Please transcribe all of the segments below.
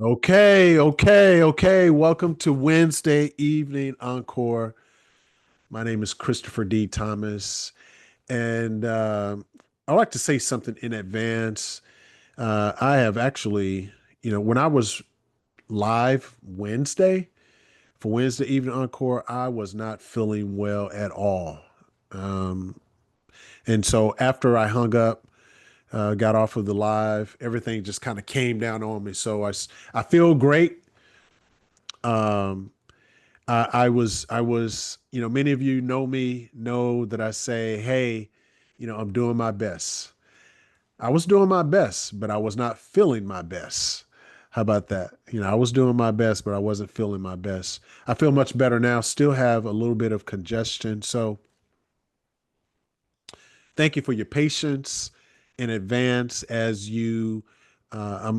Okay. Welcome to Wednesday Evening Encore. My name is Christopher D. Thomas, and I'd like to say something in advance. I have actually, when I was live Wednesday for Wednesday Evening Encore, I was not feeling well at all. Um, and so after I hung up, got off of the live, everything just kind of came down on me. I feel great. Um, I was, many of you know me, know that I say, hey, I'm doing my best. I was doing my best, but I was not feeling my best. How about that? I was doing my best, but I wasn't feeling my best. I feel much better now. Still have a little bit of congestion. So thank you for your patience in advance as you, I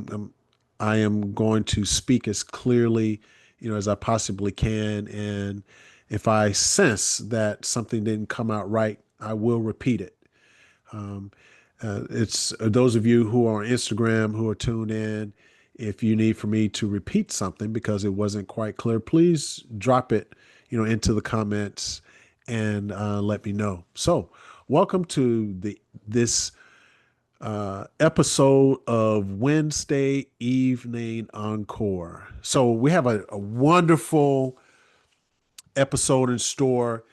am going to speak as clearly, as I possibly can. And if I sense that something didn't come out right, I will repeat it. Um, it's those of you who are on Instagram who are tuned in. If you need for me to repeat something because it wasn't quite clear, please drop it, into the comments and let me know. So, welcome to this episode of Wednesday Evening Encore. So we have a wonderful episode in store.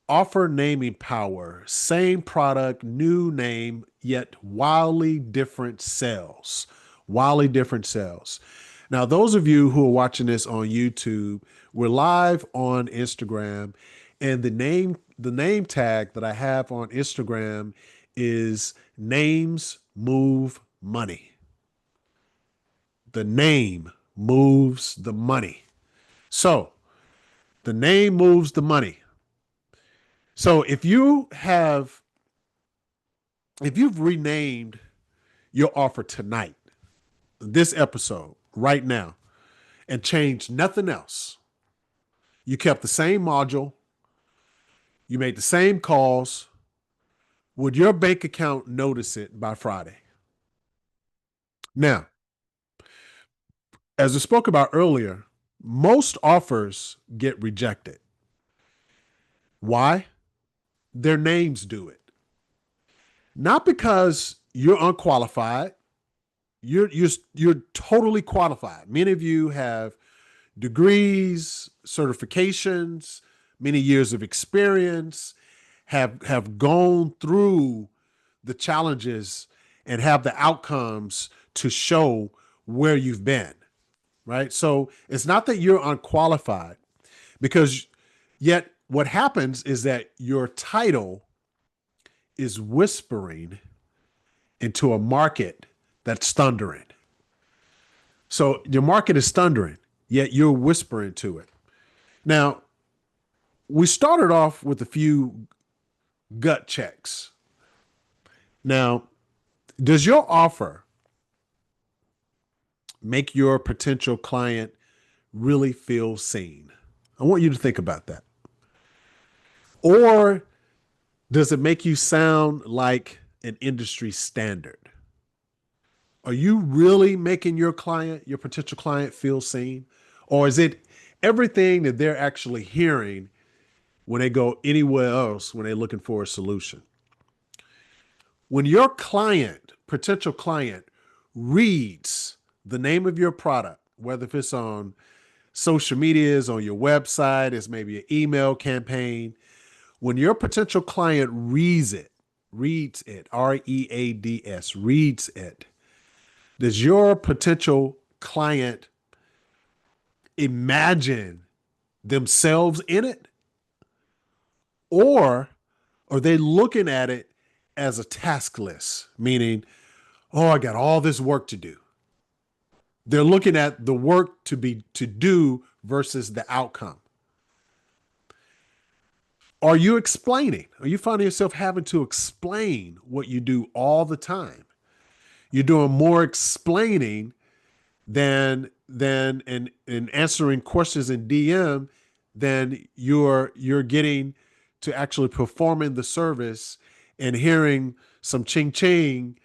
Offer naming power, same product, new name, yet wildly different sales. Wildly different sales. Now, those of you who are watching this on YouTube, we're live on Instagram, and the name tag that I have on Instagram is names move money. The name moves the money. So the name moves the money. So if you've renamed your offer tonight, this episode, right now, and changed nothing else, you kept the same module, you made the same calls, would your bank account notice it by Friday? Now, as I spoke about earlier, most offers get rejected. Why? Their names do it. Not because you're unqualified. You're totally qualified. Many of you have degrees, certifications, many years of experience, have gone through the challenges and have the outcomes to show where you've been, right? So it's not that you're unqualified because yet what happens is that your title is whispering into a market that's thundering. So your market is thundering, yet you're whispering to it. Now, we started off with a few gut checks. Now, does your offer make your potential client really feel seen? I want you to think about that. Or does it make you sound like an industry standard? Are you really making your potential client feel seen? Or is it everything that they're actually hearing when they go anywhere else when they're looking for a solution? When your potential client, reads the name of your product, whether if it's on social medias, on your website, it's maybe an email campaign. When your potential client reads it, READS, reads it, does your potential client imagine themselves in it? Or are they looking at it as a task list, meaning, oh, I got all this work to do? They're looking at the work to do versus the outcome. Are you explaining? Are you finding yourself having to explain what you do all the time? You're doing more explaining than in answering questions in DM than you're getting to actually performing the service and hearing some ching ching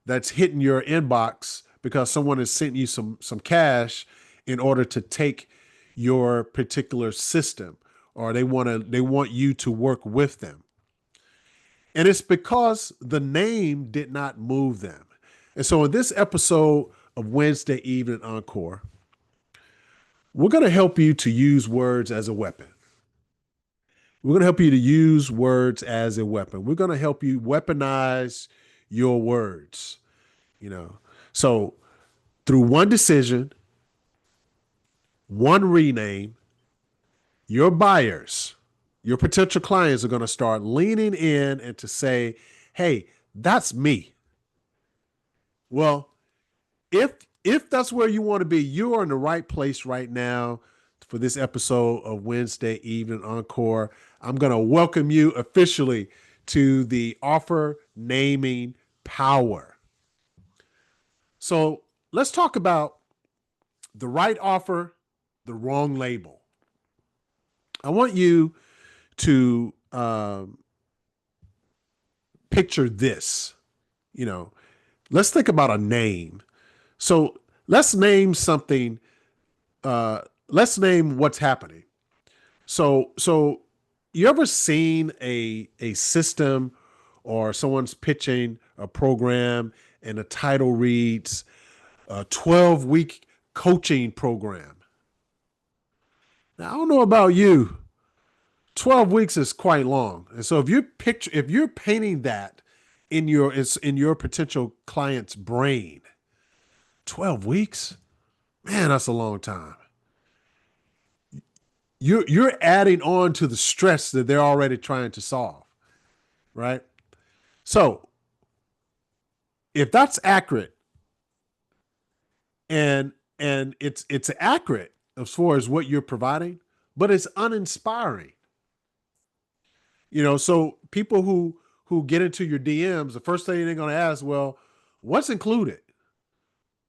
that's hitting your inbox because someone has sent you some cash in order to take your particular system, or they want you to work with them. And it's because the name did not move them. And so in this episode of WinsDay Evening Encore, we're going to help you to use words as a weapon. We're going to help you to use words as a weapon. We're going to help you weaponize your words, you know. So through one decision, one rename, your buyers, your potential clients are going to start leaning in and to say, hey, that's me. Well, if that's where you want to be, you are in the right place right now for this episode of WinsDay Evening Encore. I'm going to welcome you officially to the offer naming power. So let's talk about the right offer, the wrong label. I want you to picture this. Let's think about a name. So let's name something. Let's name what's happening. So you ever seen a system or someone's pitching a program and the title reads a 12-week coaching program? Now, I don't know about you. 12 weeks is quite long. And so if you're painting that in your potential client's brain, 12 weeks, man, that's a long time. You're adding on to the stress that they're already trying to solve, right? So if that's accurate, and it's accurate as far as what you're providing, but it's uninspiring. So people who get into your DMs, the first thing they're going to ask, well, what's included?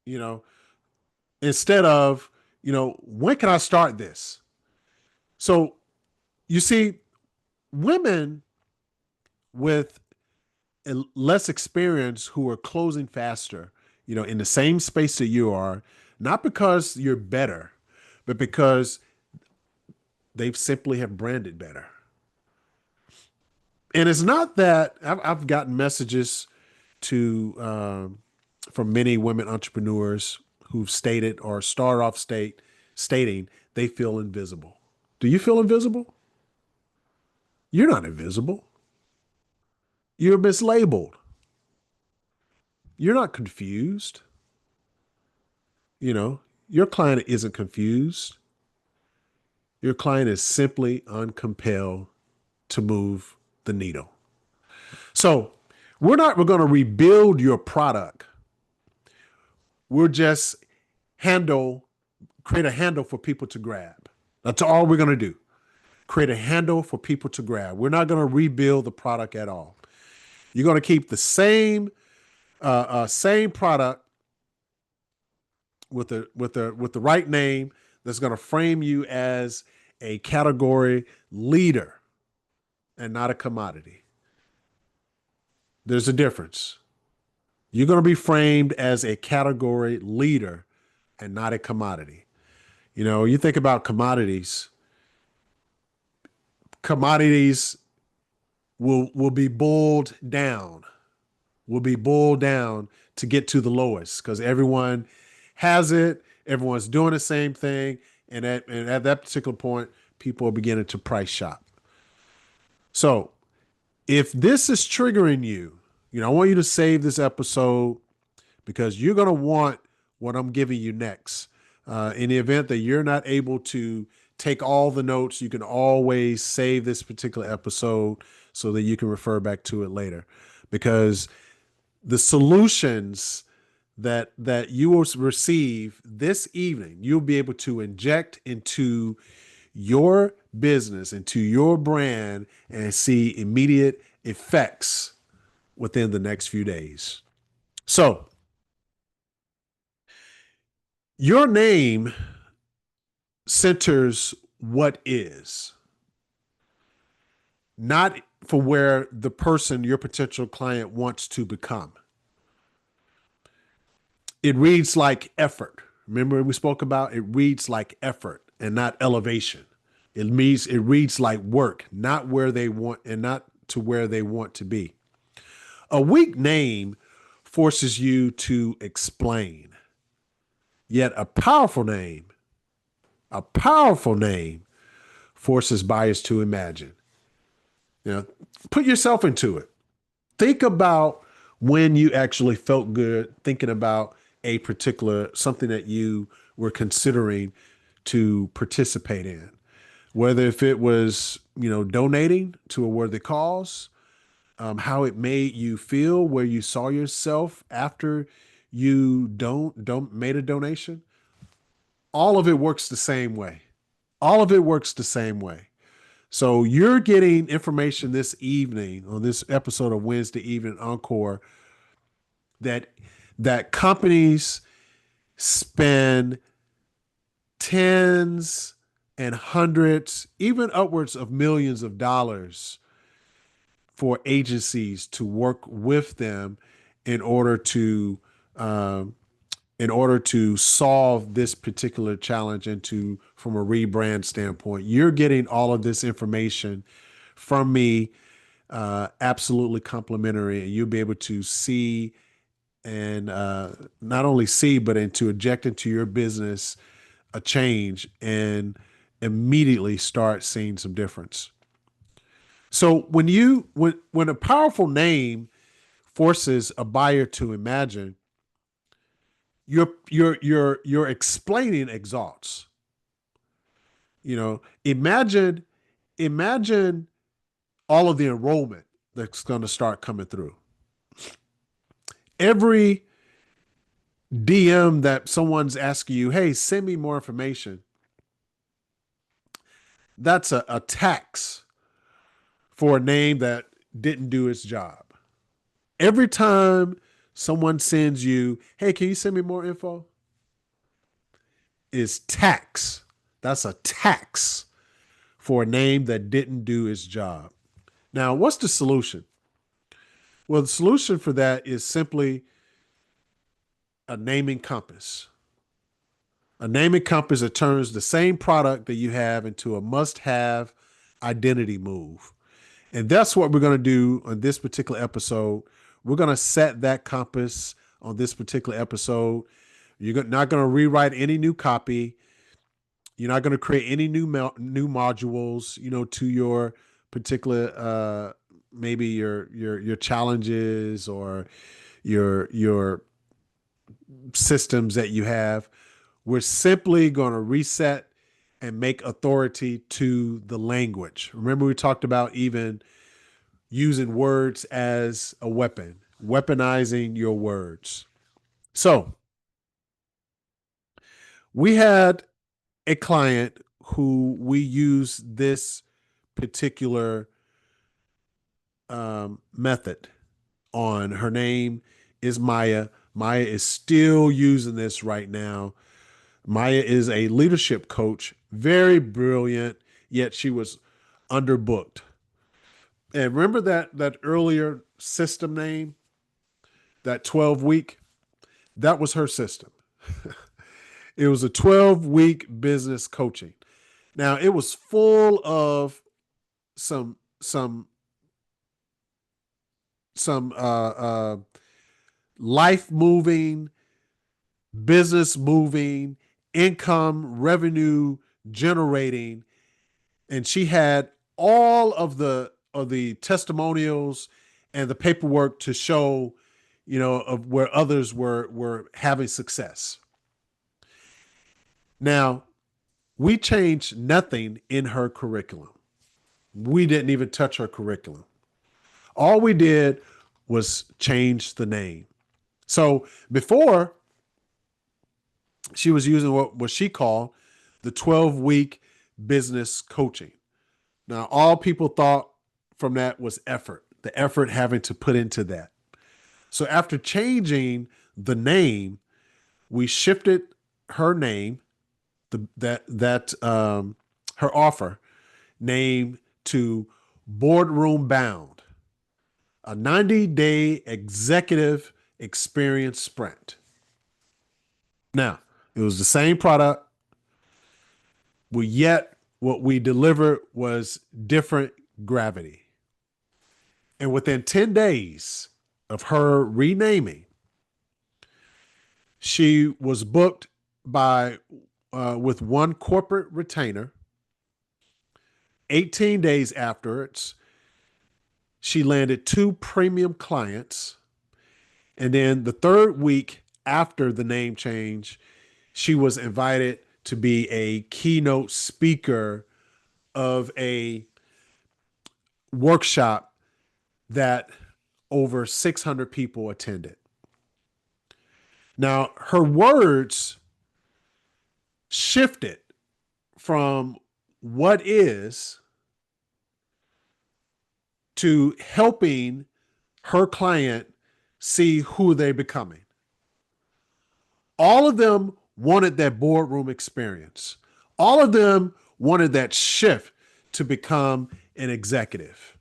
You know, instead of, when can I start this? So you see, women with less experience who are closing faster, in the same space that you are, not because you're better, but because they simply have branded better. And it's not that I've gotten messages from many women entrepreneurs who've stated or start off stating they feel invisible. Do you feel invisible? You're not invisible. You're mislabeled. You're not confused. Your client isn't confused. Your client is simply uncompelled to move the needle. So we're going to rebuild your product. We'll just create a handle for people to grab. That's all we're going to do. Create a handle for people to grab. We're not going to rebuild the product at all. You're going to keep the same product with the right name that's going to frame you as a category leader and not a commodity. There's a difference. You're going to be framed as a category leader and not a commodity. You think about commodities. Commodities will be boiled down. Will be boiled down to get to the lowest because everyone has it. Everyone's doing the same thing. And at that particular point, people are beginning to price shop. So if this is triggering you, I want you to save this episode because you're going to want what I'm giving you next. In the event that you're not able to take all the notes, you can always save this particular episode so that you can refer back to it later. Because the solutions that you will receive this evening, you'll be able to inject into your business, into your brand, and see immediate effects within the next few days. So your name centers what is, not for where the person, your potential client, wants to become. It reads like effort. Remember we spoke about it reads like effort and not elevation. It reads like work, not where they want and not to where they want to be. A weak name forces you to explain. Yet a powerful name forces buyers to imagine. You know, put yourself into it. Think about when you actually felt good thinking about a particular something that you were considering to participate in. Whether if it was, donating to a worthy cause, how it made you feel, where you saw yourself after you don't made a donation. All of it works the same way. All of it works the same way. So you're getting information this evening on this episode of WinsDay Evening Encore that companies spend tens and hundreds, even upwards of millions of dollars for agencies to work with them in order to um, solve this particular challenge and to from a rebrand standpoint. You're getting all of this information from me, absolutely complimentary, and you'll be able to see and not only see but to inject into your business a change and immediately start seeing some difference. So when a powerful name forces a buyer to imagine, you're explaining exalts. Imagine all of the enrollment that's going to start coming through. Every DM that someone's asking you, hey, send me more information. That's a tax for a name that didn't do its job. Every time someone sends you, hey, can you send me more info? Is tax. That's a tax for a name that didn't do its job. Now, what's the solution? Well, the solution for that is simply a naming compass. A naming compass that turns the same product that you have into a must-have identity move. And that's what we're going to do on this particular episode. We're going to set that compass on this particular episode. You're not going to rewrite any new copy. You're not going to create any new modules, to your particular maybe your challenges or your systems that you have. We're simply going to reset and make authority to the language. Remember, we talked about even using words as a weapon, weaponizing your words. So we had a client who we use this particular method on. Her name is Maya. Maya is still using this right now. Maya is a leadership coach, very brilliant, yet she was underbooked. And remember that earlier system name, that 12-week? That was her system. It was a 12-week business coaching. Now, it was full of some life moving, business moving, income, revenue generating, and she had all of the testimonials and the paperwork to show, of where others were having success. Now, we changed nothing in her curriculum. We didn't even touch her curriculum. All we did was change the name. So before, she was using what she called the 12-week business coaching. Now, all people thought from that was effort, the effort having to put into that. So after changing the name, we shifted her name, her offer name, to Boardroom Bound, a 90-day executive experience sprint. Now, it was the same product, but yet what we delivered was different gravity. And within 10 days of her renaming, she was booked by with one corporate retainer. 18 days afterwards, she landed two premium clients. And then the third week after the name change, she was invited to be a keynote speaker of a workshop that over 600 people attended. Now, her words shifted from what is to helping her client see who they're becoming. All of them wanted that boardroom experience. All of them wanted that shift to become an executive.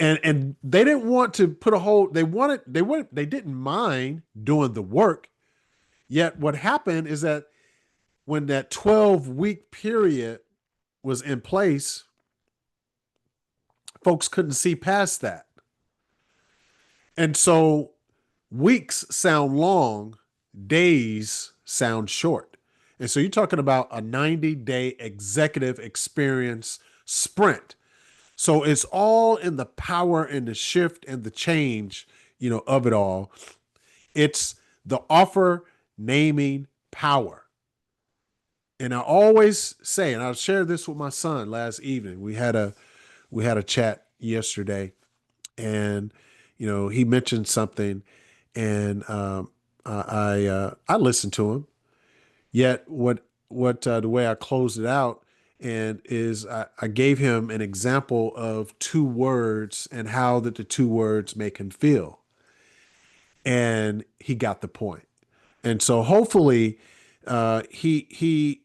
And they didn't want to put a whole, they didn't mind doing the work. Yet what happened is that when that 12-week period was in place, folks couldn't see past that. And so weeks sound long, days sound short. And so you're talking about a 90-day executive experience sprint. So it's all in the power and the shift and the change, of it all. It's the offer naming power. And I always say, and I shared this with my son last evening. We had a chat yesterday, and he mentioned something, and I listened to him. Yet what the way I closed it out and is I gave him an example of two words and how that the two words make him feel, and he got the point. And so hopefully he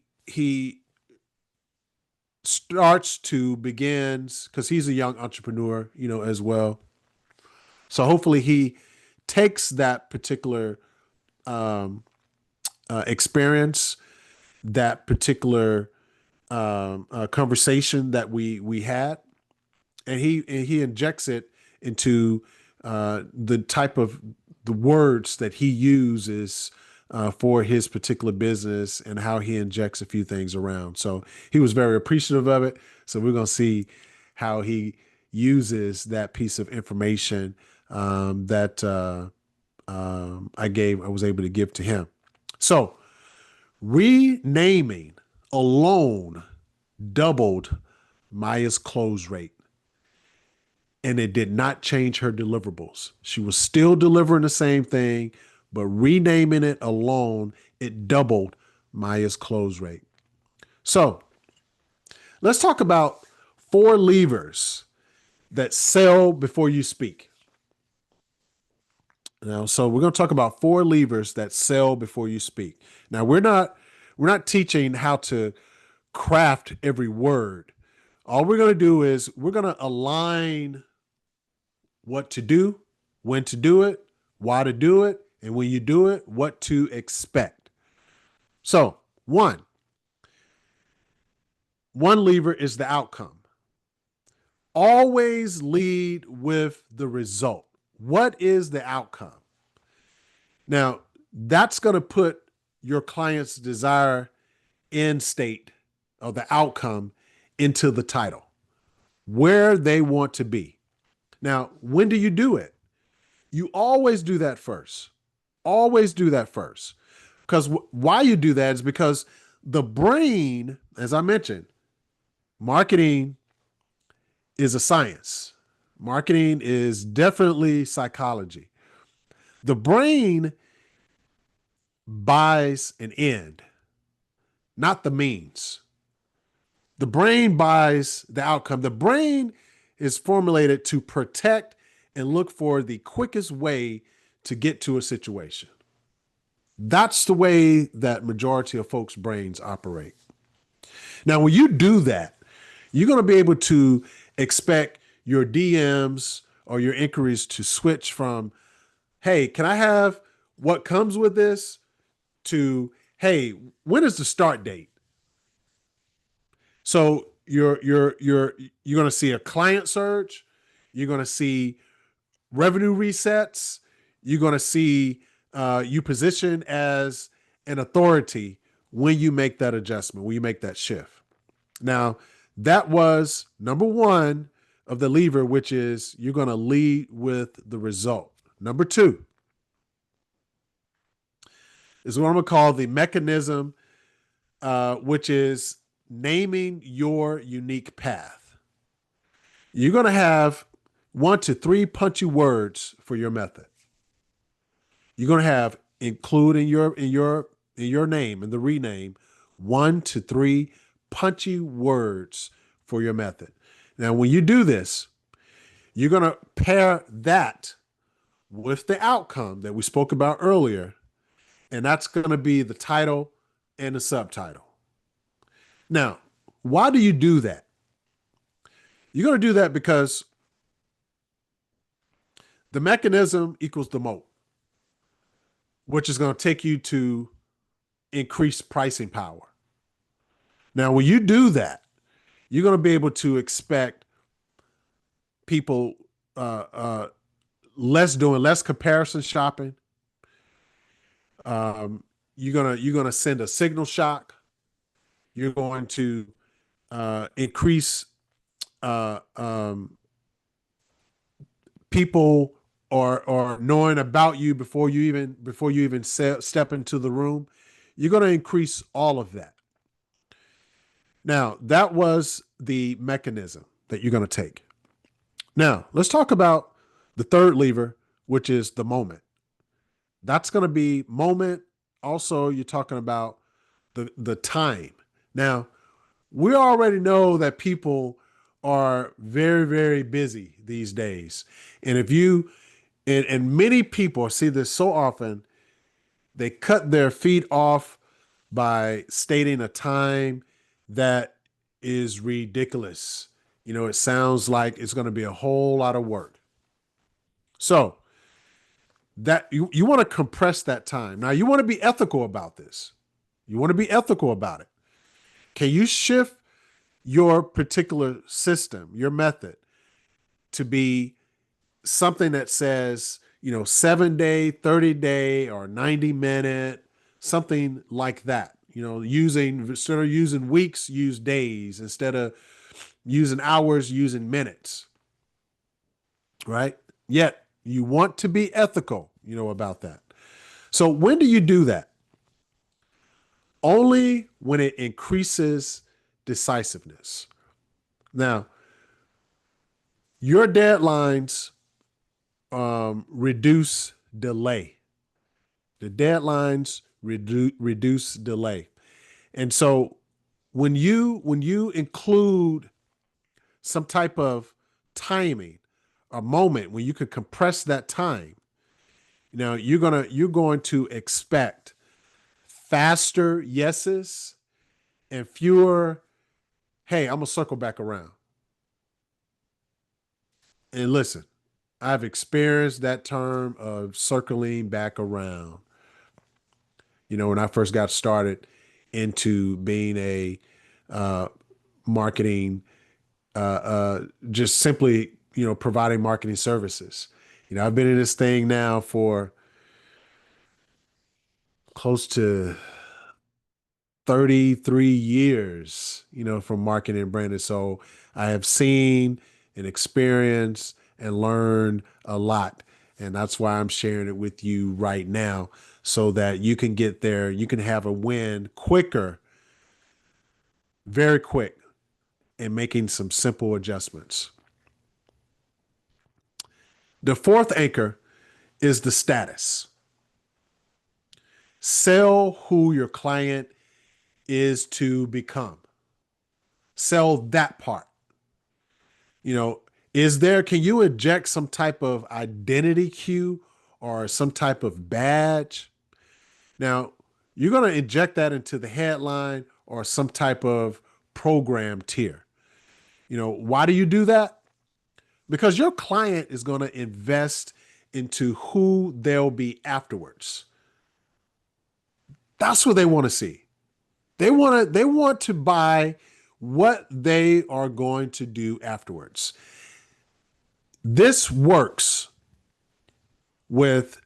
starts to begins because he's a young entrepreneur, as well. So hopefully he takes that particular experience, that particular conversation that we had, and he injects it into the type of the words that he uses for his particular business and how he injects a few things around. So he was very appreciative of it. So we're going to see how he uses that piece of information that I was able to give to him. So renaming alone doubled Maya's close rate, and it did not change her deliverables. She was still delivering the same thing, but renaming it alone, it doubled Maya's close rate. So let's talk about 4 levers that sell before you speak. Now, so we're going to talk about 4 levers that sell before you speak. Now, we're not teaching how to craft every word. All we're going to do is we're going to align what to do, when to do it, why to do it, and when you do it, what to expect. So, one lever is the outcome. Always lead with the result. What is the outcome? Now, that's going to put your client's desire end state or the outcome into the title, where they want to be. Now, when do you do it? You always do that first. Always do that first. Because why you do that is because the brain, as I mentioned, marketing is a science. Marketing is definitely psychology. The brain buys an end, not the means. The brain buys the outcome. The brain is formulated to protect and look for the quickest way to get to a situation. That's the way that majority of folks' brains operate. Now, when you do that, you're going to be able to expect your DMs or your inquiries to switch from, hey, can I have what comes with this, to, hey, when is the start date? So you're going to see a client surge. You're going to see revenue resets. You're going to see you position as an authority when you make that adjustment, when you make that shift. Now, that was number one of the lever, which is you're going to lead with the result. Number two is what I'm going to call the mechanism, which is naming your unique path. You're going to have 1 to 3 punchy words for your method. You're going to have include in your name, in the rename, 1 to 3 punchy words for your method. Now, when you do this, you're going to pair that with the outcome that we spoke about earlier, and that's going to be the title and the subtitle. Now, why do you do that? You're going to do that because the mechanism equals the moat, which is going to take you to increased pricing power. Now, when you do that, you're going to be able to expect people less comparison shopping. You're gonna send a signal shock. You're going to increase people are knowing about you before you even step into the room. You're going to increase all of that. Now, that was the mechanism that you're going to take. Now, let's talk about the third lever, which is the moment. That's going to be moment. Also, you're talking about the time. Now, we already know that people are very, very busy these days. And if you, and many people see this so often, they cut their feet off by stating a time that is ridiculous. You know, it sounds like it's going to be a whole lot of work. So that you want to compress that time. Now, you want to be ethical about this. You want to be ethical about it. Can you shift your particular system, your method, to be something that says, 7-day, 30-day, or 90-minute, something like that? Instead of using weeks, use days. Instead of using hours, using minutes. Right? Yet you want to be ethical, about that. So when do you do that? Only when it increases decisiveness. Now, your deadlines reduce delay. The deadlines reduce delay. And so when you include some type of timing, a moment when you could compress that time, you're going to expect faster yeses and fewer, hey, I'm gonna circle back around. And listen, I've experienced that term of circling back around. When I first got started into being a marketing, just simply, providing marketing services. I've been in this thing now for close to 33 years, from marketing and branding. So I have seen and experienced and learned a lot. And that's why I'm sharing it with you right now so that you can get there. You can have a win quicker, very quick, and making some simple adjustments. The fourth anchor is the status. Sell who your client is to become. Sell that part. Can you inject some type of identity cue or some type of badge? Now, you're going to inject that into the headline or some type of program tier. Why do you do that? Because your client is going to invest into who they'll be afterwards. That's what they want to see. They want to buy what they are going to do afterwards. This works with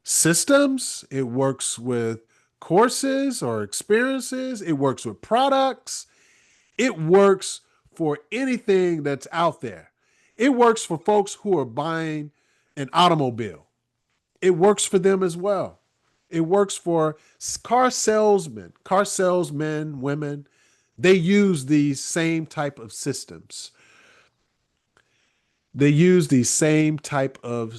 systems, it works with courses or experiences, it works with products, it works for anything that's out there. It works for folks who are buying an automobile. It works for them as well. It works for car salesmen, women. They use these same type of systems. They use these same type of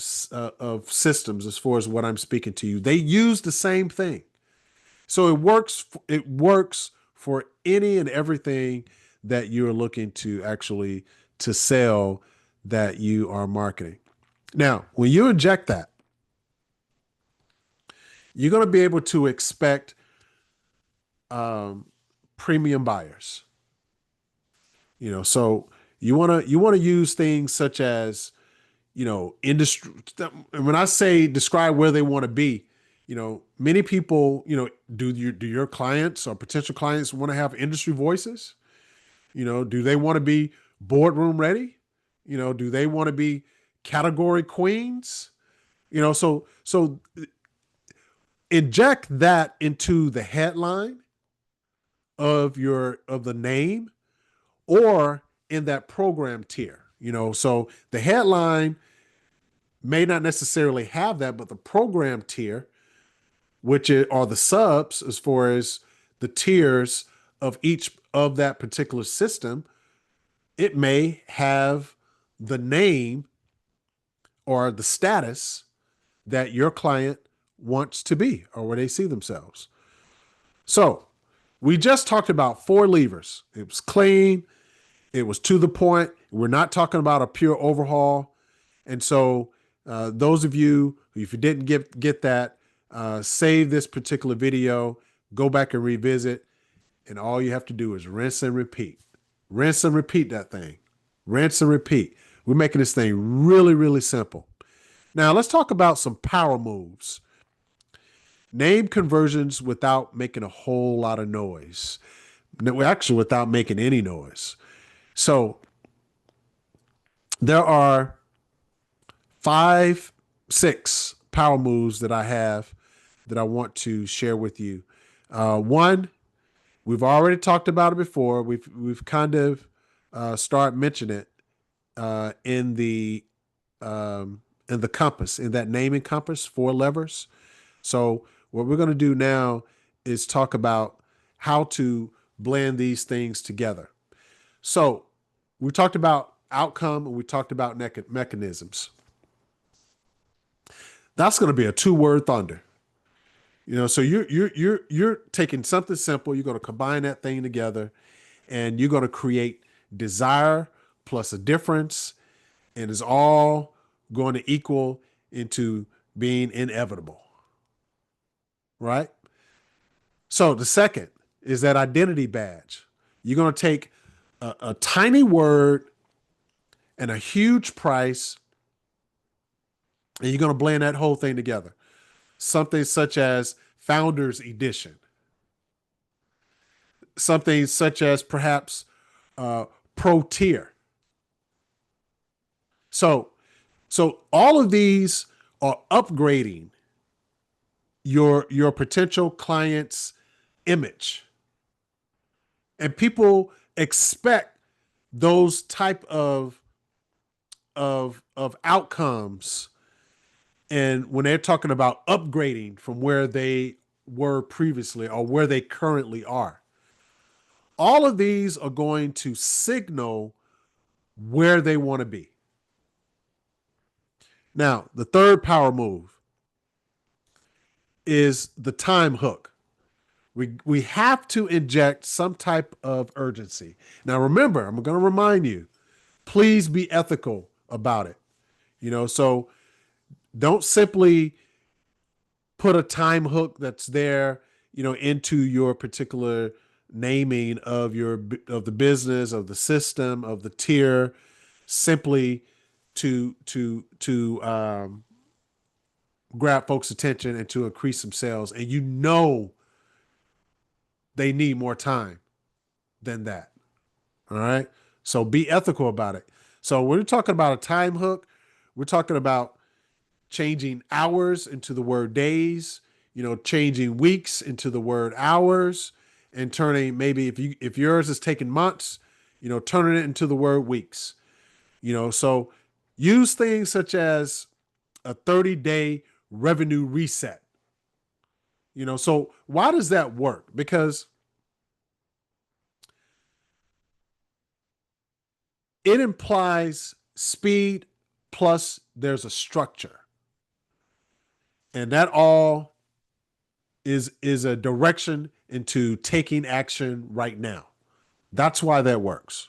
systems as far as what I'm speaking to you. They use the same thing. So it works. It works for any and everything that you're looking to actually to sell that you are marketing. Now, when you inject that, you're going to be able to expect um, premium buyers. So you want to use things such as industry. When I say describe where they want to be, many people, do your clients or potential clients want to have industry voices? Do they want to be boardroom ready? Do they want to be category queens? So inject that into the headline of the name or in that program tier. So the headline may not necessarily have that, but the program tier, are the subs as far as the tiers of each of that particular system, it may have the name or the status that your client wants to be or where they see themselves. So we just talked about 4 levers. It was clean. It was to the point. We're not talking about a pure overhaul. And so those of you, if you didn't get that, save this particular video, go back and revisit. And all you have to do is rinse and repeat. Rinse and repeat that thing. Rinse and repeat. We're making this thing really, really simple. Now let's talk about some power moves. Name conversions without making a whole lot of noise. No, actually, without making any noise. So there are 5, 6 power moves that I have that I want to share with you. One, we've already talked about it before. We've kind of started mentioning it in the compass, in that naming compass, 4 levers. So what we're going to do now is talk about how to blend these things together. So we talked about outcome and we talked about mechanisms. That's going to be a 2-word thunder. So you're taking something simple, you're going to combine that thing together, and you're going to create desire plus a difference, and it's all going to equal into being inevitable. Right? So the second is that identity badge. You're going to take a tiny word and a huge price, and you're going to blend that whole thing together. Something such as Founders Edition. Something such as perhaps Pro Tier. So all of these are upgrading your potential client's image. And people expect those type of outcomes. And when they're talking about upgrading from where they were previously or where they currently are, all of these are going to signal where they want to be. Now, the third power move is the time hook. We have to inject some type of urgency. Now, remember, I'm going to remind you, please be ethical about it. So don't simply put a time hook that's there, into your particular naming of the business, of the system, of the tier, simply to grab folks' attention and to increase some sales. And they need more time than that. All right. So be ethical about it. So when we're talking about a time hook, we're talking about changing hours into the word days, changing weeks into the word hours, and turning, maybe if yours is taking months, turning it into the word weeks. So use things such as a 30-day revenue reset. So why does that work? Because it implies speed plus there's a structure. And that all is a direction into taking action right now. That's why that works.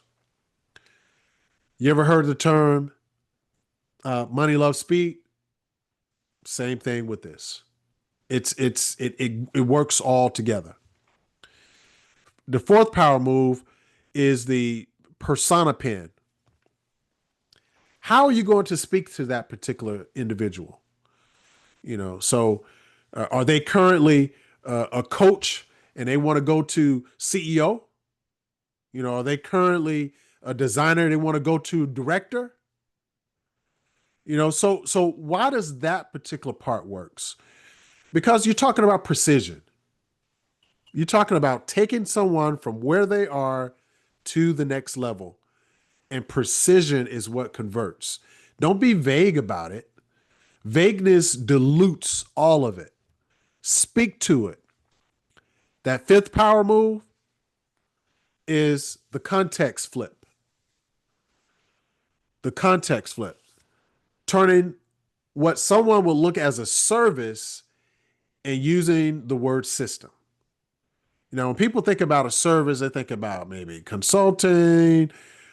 You ever heard the term money loves speed? Same thing with this. It works all together. The fourth power move is the persona pin. How are you going to speak to that particular individual? So are they currently a coach and they want to go to CEO? Are they currently a designer and they want to go to director? So why does that particular part works? Because you're talking about precision. You're talking about taking someone from where they are to the next level. And precision is what converts. Don't be vague about it. Vagueness dilutes all of it. Speak to it. That fifth power move is the context flip. The context flip. Turning what someone will look as a service and using the word system. When people think about a service, they think about maybe consulting,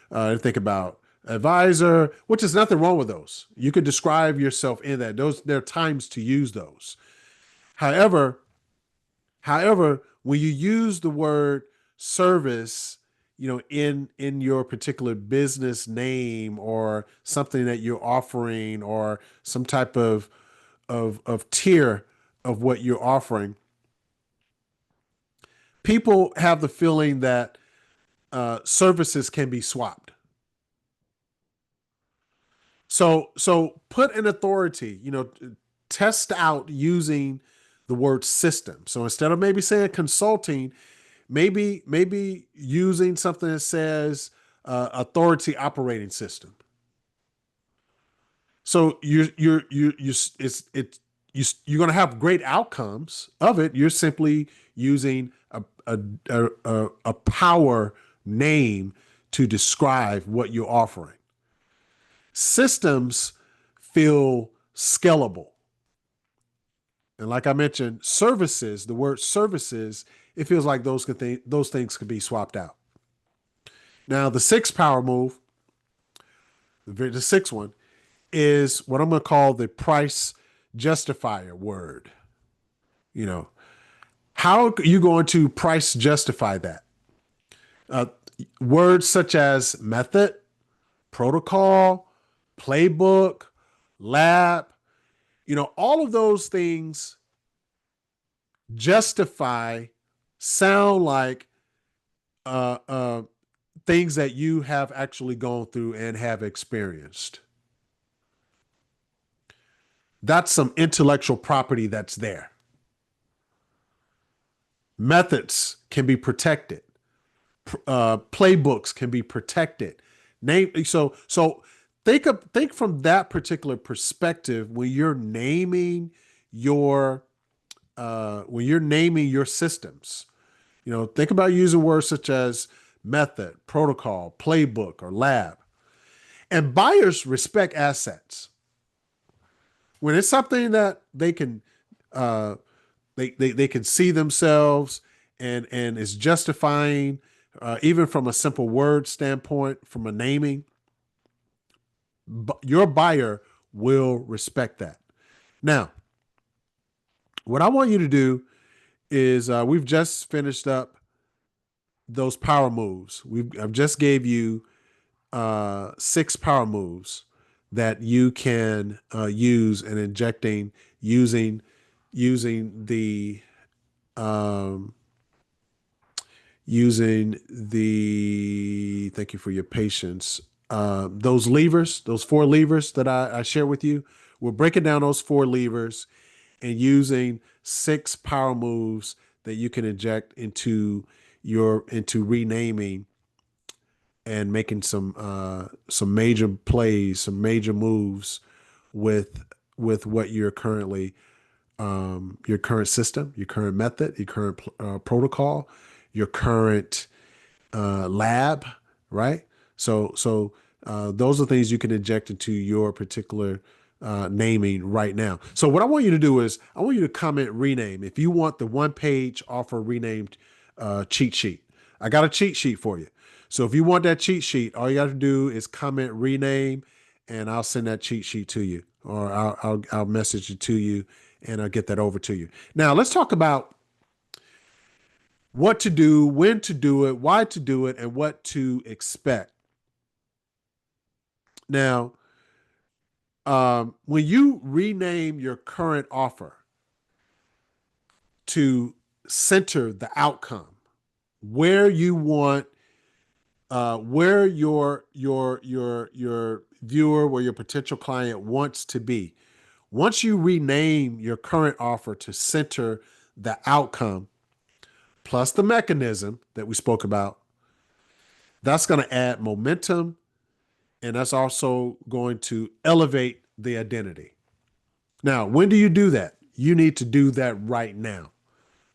they think about advisor, which is nothing wrong with those. You could describe yourself in that. There are times to use those. However, when you use the word service, in your particular business name or something that you're offering or some type of tier of what you're offering, people have the feeling that services can be swapped. So put an authority, test out using the word system. So instead of maybe saying consulting, maybe using something that says authority operating system. So you're going to have great outcomes of it. You're simply using a power name to describe what you're offering. Systems feel scalable. And like I mentioned, services, the word services, it feels like those things could be swapped out. Now, the sixth power move, the sixth one, is what I'm going to call the price justifier word. How are you going to price justify that? Words such as method, protocol, playbook, lab, all of those things sound like things that you have actually gone through and have experienced. That's some intellectual property that's there. Methods can be protected. Playbooks can be protected. So think from that particular perspective when you're naming your systems. Think about using words such as method, protocol, playbook, or lab. And buyers respect assets. When it's something that they can they can see themselves and is justifying, even from a simple word standpoint, from a naming, your buyer will respect that. Now, what I want you to do is we've just finished up those power moves. I've just gave you 6 power moves that you can use and injecting using the using thank you for your patience. Those levers, those four levers that I shared with you, we're breaking down those four levers and using 6 power moves that you can inject into renaming and making some major plays, some major moves with what you're currently your current system, your current method, your current protocol, your current lab, right? So those are things you can inject into your particular naming right now. So what I want you to do is I want you to comment rename if you want the one page offer renamed cheat sheet. I got a cheat sheet for you. So if you want that cheat sheet, all you got to do is comment rename, and I'll send that cheat sheet to you, or I'll message it to you, and I'll get that over to you. Now let's talk about what to do, when to do it, why to do it, and what to expect. Now, when you rename your current offer to center the outcome, where you want, where your viewer, where your potential client wants to be. Once you rename your current offer to center the outcome, plus the mechanism that we spoke about, that's going to add momentum, and that's also going to elevate the identity. Now, when do you do that? You need to do that right now.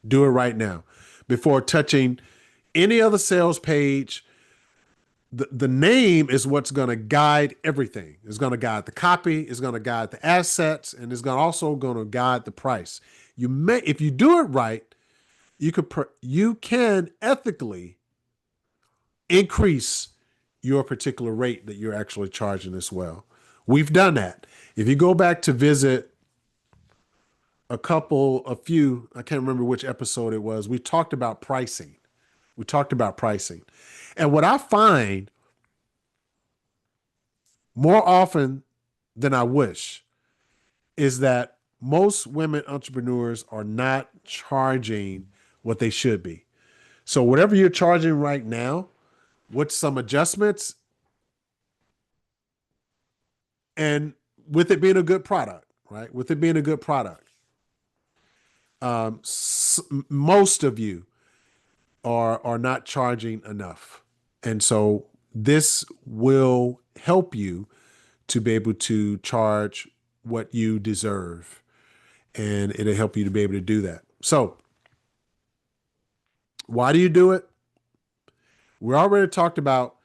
Do it right now before touching any other sales page. The name is what's going to guide everything. It's going to guide the copy, it's going to guide the assets, and it's also going to guide the price. If you do it right, you can ethically increase your particular rate that you're actually charging as well. We've done that. If you go back to visit a few, I can't remember which episode it was, we talked about pricing. We talked about pricing. And what I find more often than I wish is that most women entrepreneurs are not charging what they should be. So whatever you're charging right now, with some adjustments, and with it being a good product, right? With it being a good product, most of you are not charging enough, and so this will help you to be able to charge what you deserve, and it'll help you to be able to do that. So, why do you do it? We already talked about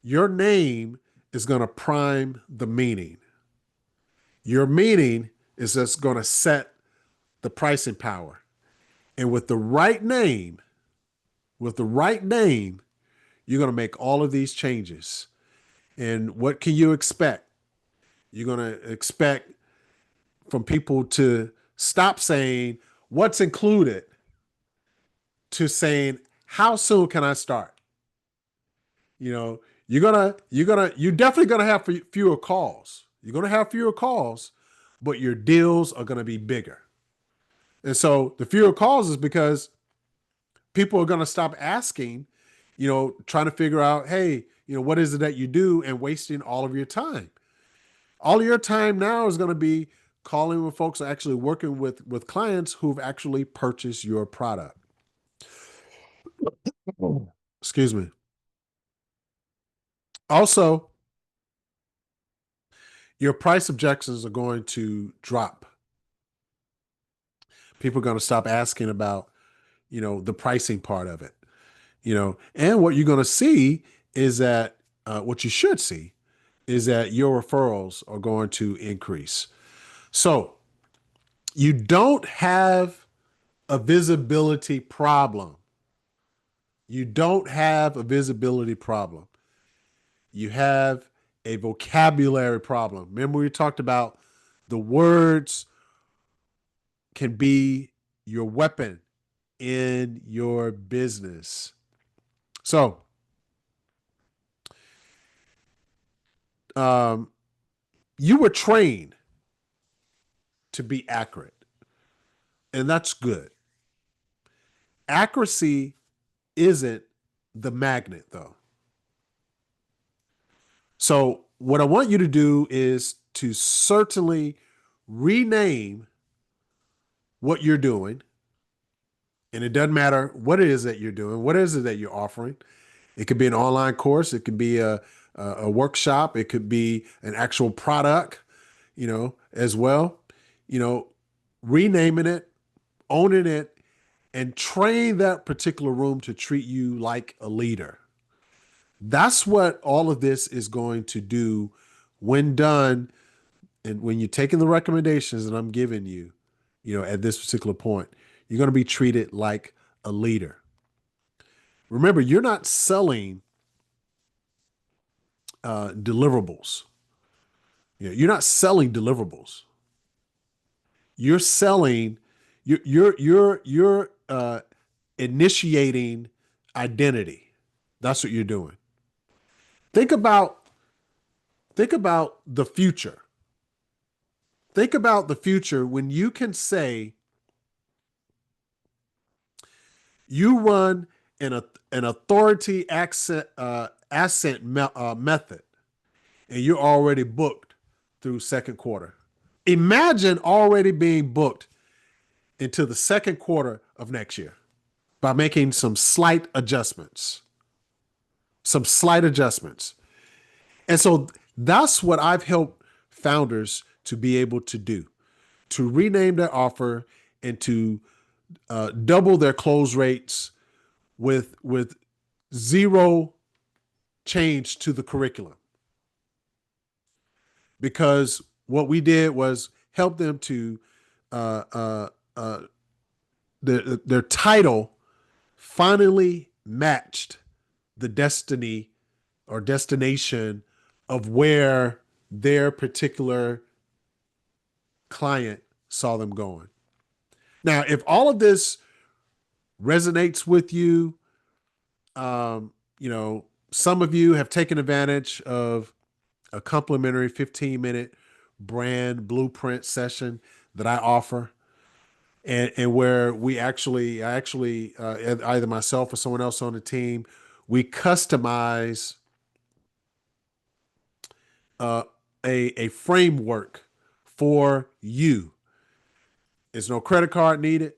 your name is going to prime the meaning. Your meaning is just going to set the pricing power. And with the right name, you're going to make all of these changes. And what can you expect? You're going to expect from people to stop saying what's included to saying how soon can I start? You know, you're definitely gonna have fewer calls. You're gonna have fewer calls, but your deals are gonna be bigger. And so the fewer calls is because people are gonna stop asking, trying to figure out, hey, what is it that you do, and wasting all of your time. All of your time now is gonna be calling with folks, actually working with clients who've actually purchased your product. Excuse me. Also, your price objections are going to drop. People are going to stop asking about, the pricing part of it, and what you're going to see is that what you should see is that your referrals are going to increase. So you don't have a visibility problem. You don't have a visibility problem. You have a vocabulary problem. Remember, we talked about the words can be your weapon in your business. So, you were trained to be accurate, and that's good. Accuracy isn't the magnet, though. So what I want you to do is to certainly rename what you're doing. And it doesn't matter what it is that you're doing, what is it that you're offering. It could be an online course, it could be a workshop, it could be an actual product, as well. Renaming it, owning it, and train that particular room to treat you like a leader. That's what all of this is going to do when done. And when you're taking the recommendations that I'm giving you, at this particular point, you're going to be treated like a leader. Remember, you're not selling deliverables. You're not selling deliverables. You're selling. You're initiating identity. That's what you're doing. Think about the future. Think about the future when you can say you run an authority ascent method, and you're already booked through second quarter. Imagine already being booked into the second quarter of next year by making some slight adjustments. Some slight adjustments. And so that's what I've helped founders to be able to do, to rename their offer and to double their close rates with zero change to the curriculum. Because what we did was help them to their title finally matched the destiny or destination of where their particular client saw them going. Now, if all of this resonates with you, some of you have taken advantage of a complimentary 15-minute brand blueprint session that I offer, and where I actually either myself or someone else on the team, we customize a framework for you. There's no credit card needed.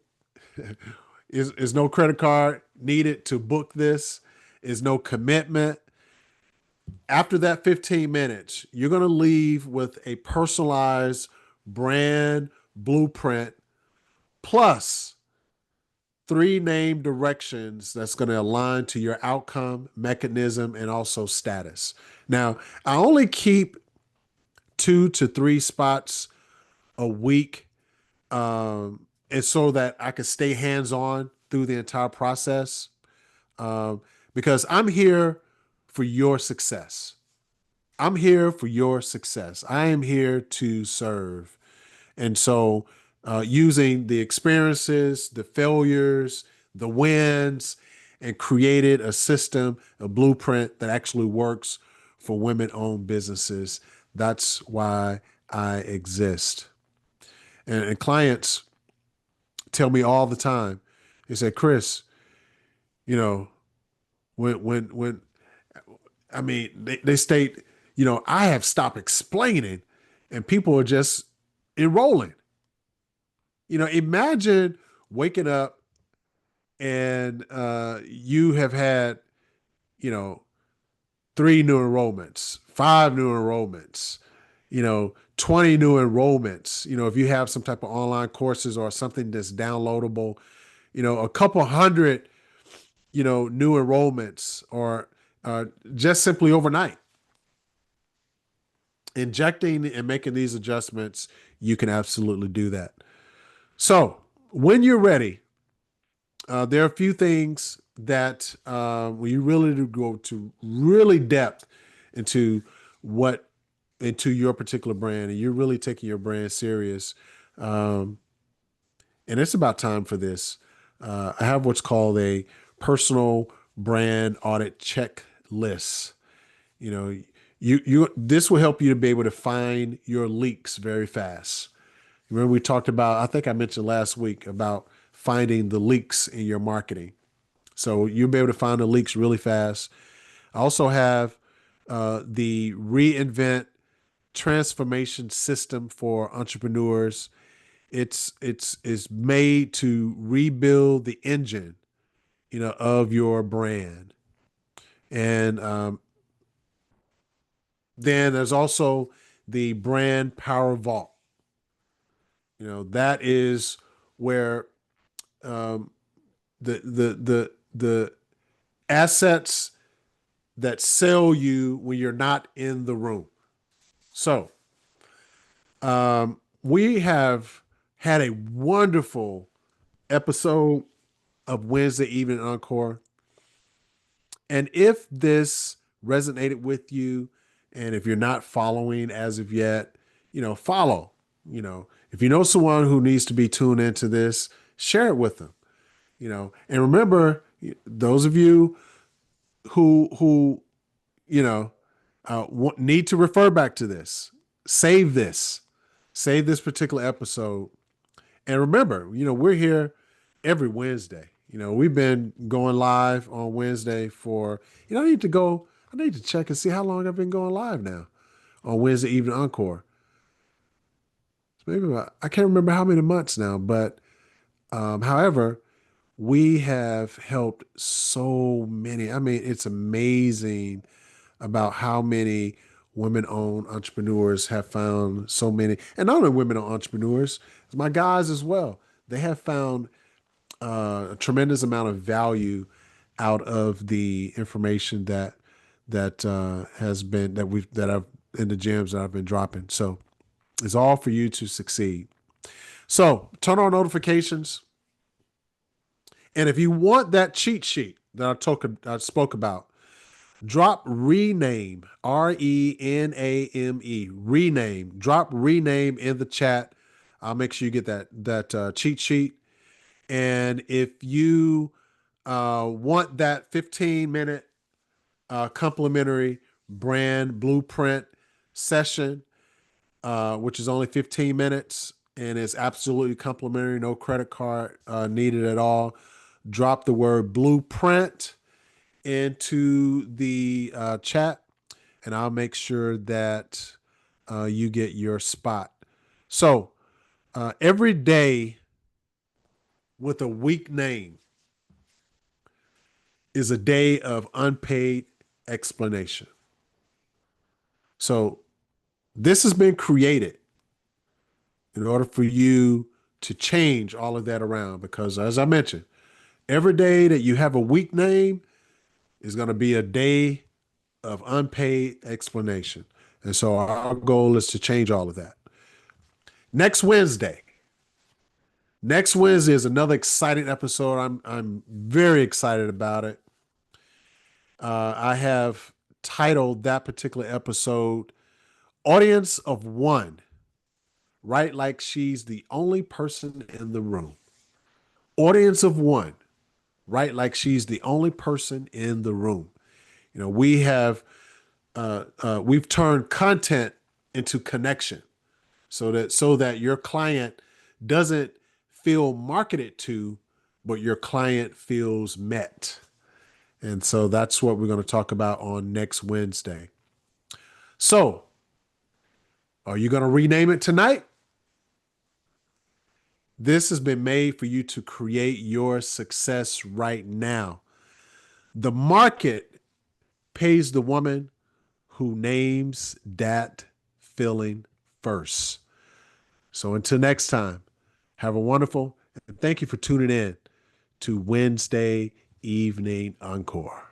Is no credit card needed to book this. Is no commitment. After that 15 minutes, you're going to leave with a personalized brand blueprint plus 3 named directions that's going to align to your outcome, mechanism, and also status. Now, I only keep 2 to 3 spots a week, and so that I can stay hands-on through the entire process, because I'm here for your success. I'm here for your success. I am here to serve. And so using the experiences, the failures, the wins, and created a system, a blueprint that actually works for women-owned businesses. That's why I exist. And clients tell me all the time, they say, Chris, when I mean, they state, I have stopped explaining and people are just enrolling. Imagine waking up and you have had, 3 new enrollments, 5 new enrollments, 20 new enrollments. If you have some type of online courses or something that's downloadable, a couple hundred, new enrollments, or just simply overnight. Injecting and making these adjustments, you can absolutely do that. So when you're ready, there are a few things that when you really do go to really depth into your particular brand, and you're really taking your brand serious, and it's about time for this. I have what's called a personal brand audit checklist. This will help you to be able to find your leaks very fast. Remember, we talked about, I think I mentioned last week about finding the leaks in your marketing. So you'll be able to find the leaks really fast. I also have the re+inVent transformation system for entrepreneurs. It's made to rebuild the engine, of your brand. And then there's also the brand power vault. That is where um, the assets that sell you when you're not in the room. So we have had a wonderful episode of Wednesday Evening Encore. And if this resonated with you, and if you're not following as of yet, follow. If you know someone who needs to be tuned into this, share it with them. And remember, those of you who need to refer back to this, save this particular episode. And remember, we're here every Wednesday. We've been going live on Wednesday for, I need to check and see how long I've been going live now on Wednesday Evening Encore. Maybe I can't remember how many months now, but however, we have helped so many. I mean, it's amazing about how many women-owned entrepreneurs have found so many, and not only women-owned entrepreneurs, my guys as well. They have found a tremendous amount of value out of the information that has been that I've in the gems that I've been dropping. So it's all for you to succeed. So turn on notifications. And if you want that cheat sheet that I spoke about, drop rename, rename, drop rename in the chat. I'll make sure you get that cheat sheet. And if you want that 15-minute complimentary brand blueprint session, which is only 15 minutes and is absolutely complimentary, no credit card needed at all, drop the word blueprint into the chat, and I'll make sure that you get your spot. So every day with a weak name is a day of unpaid explanation. So this has been created in order for you to change all of that around, because as I mentioned, every day that you have a weak name is going to be a day of unpaid explanation. And so our goal is to change all of that. Next Wednesday is another exciting episode. I'm very excited about it. I have titled that particular episode Audience of One, Right Like She's the Only Person in the Room. Audience of One, Right Like She's the Only Person in the room. We have we've turned content into connection, so that your client doesn't feel marketed to, but your client feels met. And so that's what we're going to talk about on next Wednesday. So, are you going to rename it tonight? This has been made for you to create your success right now. The market pays the woman who names that feeling first. So until next time, have a wonderful, and thank you for tuning in to Wednesday Evening Encore.